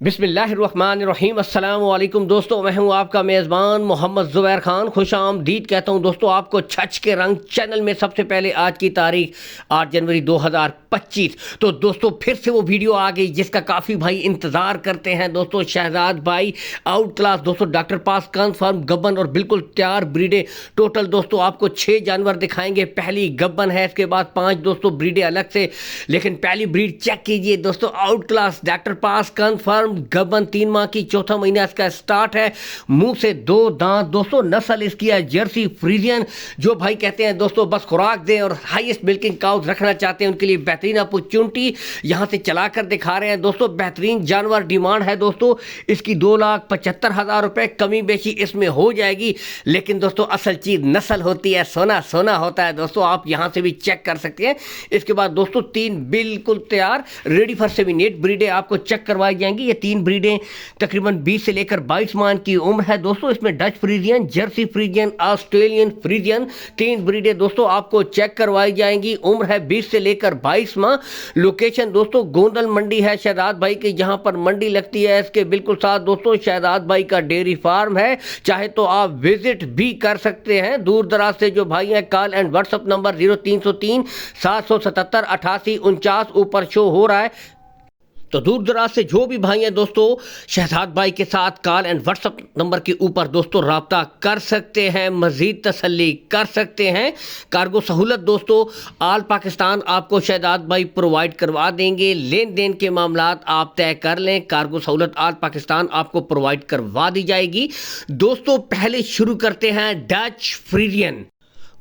बिस्मिल्लाहिर्रहमानिर्रहीम अस्सलाम वालेकुम दोस्तों, मैं हूं आपका मेज़बान मोहम्मद ज़ुबैर खान। खुशामदीद कहता हूं दोस्तों आपको छच के रंग चैनल में। सबसे पहले आज की तारीख 8 जनवरी 2025। तो दोस्तों फिर से वो वीडियो आ गई जिसका काफ़ी भाई इंतज़ार करते हैं दोस्तों। शहजाद भाई आउट क्लास दोस्तों, डॉक्टर पास कन्फर्म गब्बन और बिल्कुल तैयार ब्रीडें। टोटल दोस्तों आपको 6 जानवर दिखाएंगे। पहली गब्बन है, इसके बाद 5 दोस्तों ब्रीडें अलग से। लेकिन पहली ब्रीड चेक कीजिए दोस्तों, आउट क्लास डॉक्टर पास कन्फर्म गबन 3 माह की, चौथा महीना इसका स्टार्ट है। मुंह से 2 दांत दोस्तों। नस्ल इसकी है जर्सी फ्रीजियन। जो भाई कहते हैं दोस्तों बस खुराक दें और हाईएस्ट मिल्किंग काउज रखना चाहते हैं, उनके लिए बेहतरीन अपॉर्चुनिटी यहां से चलाकर दिखा रहे हैं दोस्तों। बेहतरीन जानवर। डिमांड है दोस्तों इसकी 2,75,000 रुपए। कमी बेशी इसमें हो जाएगी, लेकिन दोस्तों असल चीज नस्ल होती है, सोना सोना होता है दोस्तों। आप यहां से भी चेक कर सकते हैं। इसके बाद दोस्तों 3 बिल्कुल तैयार रेडी फॉर सेमिनेट ब्रीडें आपको चेक करवाई जाएंगी। ये 3 ब्रीडें तकरीबन 20 से लेकर 22 माह की उम्र है दोस्तों। इसमें Dutch Friesian, Jersey Friesian, Australian Friesian 3 ब्रीडें दोस्तों आपको चेक करवाई जाएंगी। उम्र है 20 से लेकर 22 माह। लोकेशन दोस्तों गोंदल मंडी है शहजाद भाई की, जहां पर मंडी लगती है। इसके बिल्कुल साथ दोस्तों शहजाद भाई का डेयरी फार्म है। चाहे तो आप विजिट भी कर सकते हैं। दूर दराज से जो भाई हैं, कॉल एंड व्हाट्सएप नंबर 0303 777 8849 ऊपर शो हो रहा है। तो दूर दराज से जो भी भाई हैं दोस्तों, शहजाद भाई के साथ कॉल एंड व्हाट्सएप नंबर के ऊपर दोस्तों रब्ता कर सकते हैं, मजीद तसल्ली कर सकते हैं। कार्गो सहूलत दोस्तों आल पाकिस्तान आपको शहजाद भाई प्रोवाइड करवा देंगे। लेन देन के मामलात आप तय कर लें, कार्गो सहूलत आल पाकिस्तान आपको प्रोवाइड करवा दी जाएगी। दोस्तों पहले शुरू करते हैं डच फ्रीजियन।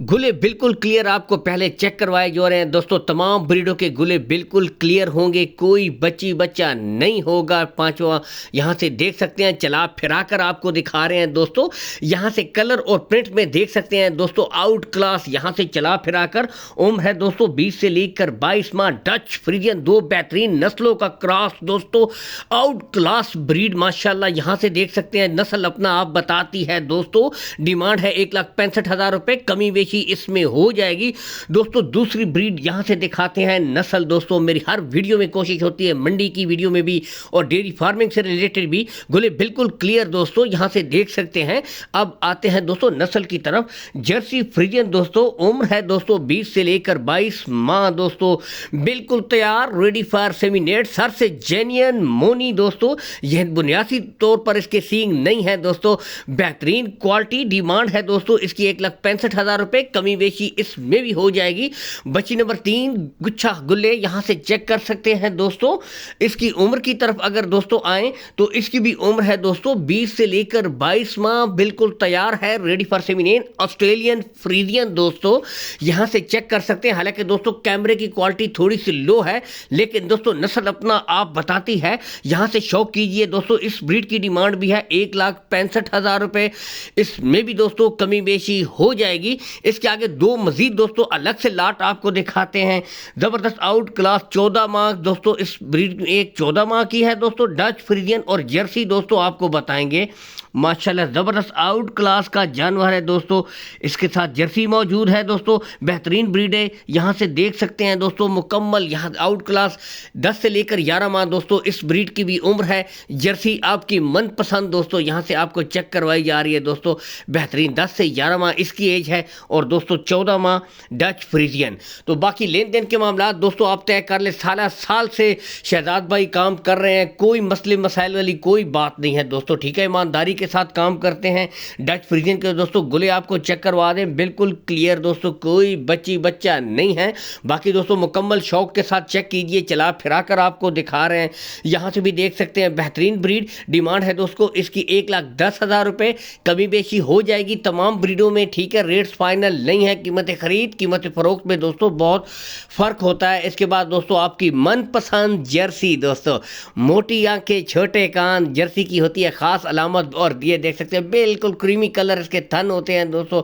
गुले बिल्कुल क्लियर आपको पहले चेक करवाए जा रहे हैं दोस्तों। तमाम ब्रीडों के गुले बिल्कुल क्लियर होंगे, कोई बच्ची बच्चा नहीं होगा। पांचवा यहां से देख सकते हैं, चला फिरा कर आपको दिखा रहे हैं दोस्तों। यहां से कलर और प्रिंट में देख सकते हैं दोस्तों आउट क्लास। यहां से चला फिरा कर उम्र है दोस्तों 20 से लेकर 22 माह। डच फ्रीजियन 2 बेहतरीन नस्लों का क्रॉस दोस्तों। आउट क्लास ब्रीड माशाल्लाह। यहां से देख सकते हैं नस्ल अपना आप बताती है दोस्तों। डिमांड है 1,65,000 रुपए। कमी बेशी इसमें हो जाएगी दोस्तों। दूसरी ब्रीड यहां से दिखाते हैं। नस्ल दोस्तों मेरी हर वीडियो में कोशिश होती है, मंडी की वीडियो में भी और डेयरी फार्मिंग से रिलेटेड भी, गुले बिल्कुल क्लियर दोस्तों यहां से देख सकते हैं। अब आते हैं दोस्तों नस्ल की तरफ। जर्सी फ्रीजियन दोस्तों, उम्र है दोस्तों 20 से लेकर 22 माह दोस्तों। बिल्कुल तैयार, रेडी फॉर सेमिनेट। सर से जेन्युइन मोनी दोस्तों। यह बुनियादी तौर पर इसके सींग नहीं है दोस्तों। बेहतरीन क्वालिटी। डिमांड है दोस्तों इसकी 1,65,000 रुपए। कमी बेशी इसमें भी हो जाएगी। बच्ची नंबर 3 गुच्छा गुल्ले यहां से चेक कर सकते हैं दोस्तों। इसकी उम्र की तरफ अगर दोस्तों आए तो इसकी भी उम्र है दोस्तों 20 से लेकर 22 माह। बिल्कुल तैयार है, रेडी फॉर सेमिनेट। ऑस्ट्रेलियन फ्रीजियन दोस्तों यहां से चेक कर सकते हैं। हालांकि दोस्तों कैमरे की क्वालिटी थोड़ी सी लो है, लेकिन दोस्तों नस्ल अपना आप बताती है। यहां से शौक कीजिए दोस्तों। इस ब्रीड की डिमांड भी है 1,65,000 रुपए। इसमें भी दोस्तों कमी बेशी हो जाएगी। इसके आगे 2 मजीद दोस्तों अलग से लाट आपको दिखाते हैं। जबरदस्त आउट क्लास 14 माह दोस्तों। इस ब्रीड एक 14 माह की है दोस्तों। डच फ्रीजियन और जर्सी दोस्तों आपको बताएंगे। माशाल्लाह जबरदस्त आउट क्लास का जानवर है दोस्तों। इसके साथ जर्सी मौजूद है दोस्तों। बेहतरीन ब्रीड है। यहां से देख सकते हैं दोस्तों मुकम्मल यहां आउट क्लास 10 से लेकर 11 माह दोस्तों। इस ब्रीड की भी उम्र है। जर्सी आपकी मनपसंद दोस्तों यहां से आपको चेक करवाई जा रही है दोस्तों। बेहतरीन 10 से 11 माह इसकी एज है और दोस्तों 14 माह डच फ्रीजियन। तो बाकी लेन देन के मामला दोस्तों आप तय कर ले। साल से शहजाद भाई काम कर रहे हैं, कोई मसले मसाइल वाली कोई बात नहीं है दोस्तों। ठीक है, ईमानदारी के साथ काम करते हैं। डच फ्रीजियन के दोस्तों गुले आपको चेक करवा दें, बिल्कुल क्लियर दोस्तों, कोई बच्ची बच्चा नहीं है। बाकी दोस्तों मुकम्मल शौक के साथ चेक कीजिए, चला फिरा कर आपको दिखा रहे हैं। यहां से भी देख सकते हैं बेहतरीन ब्रीड। डिमांड है दोस्तों इसकी 1,10,000 रुपए। कमी बेशी हो जाएगी तमाम ब्रीडों में। ठीक है, रेट्स फाइनल नहीं है। कीमत खरीद कीमत फरोख्त में दोस्तों बहुत फर्क होता है। इसके बाद दोस्तों आपकी मनपसंद जर्सी दोस्तों। मोटी आंखें छोटे कान जर्सी की होती है खास अलामत। और ये देख सकते हैं बिल्कुल क्रीमी कलर इसके थन होते हैं दोस्तों।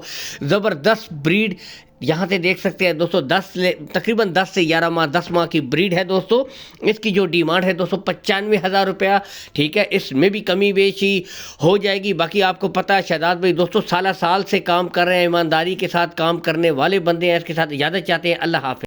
जबरदस्त ब्रीड यहाँ से देख सकते हैं दोस्तों। तकरीबन 10 से 11 माह 10 माह की ब्रीड है दोस्तों। इसकी जो डिमांड है दोस्तों 95,000 रुपया। ठीक है, इसमें भी कमी बेशी हो जाएगी। बाकी आपको पता है शहजाद भाई दोस्तों साल से काम कर रहे हैं, ईमानदारी के साथ काम करने वाले बंदे हैं। इसके साथ इजाज़त चाहते हैं। अल्लाह हाफ़िज़।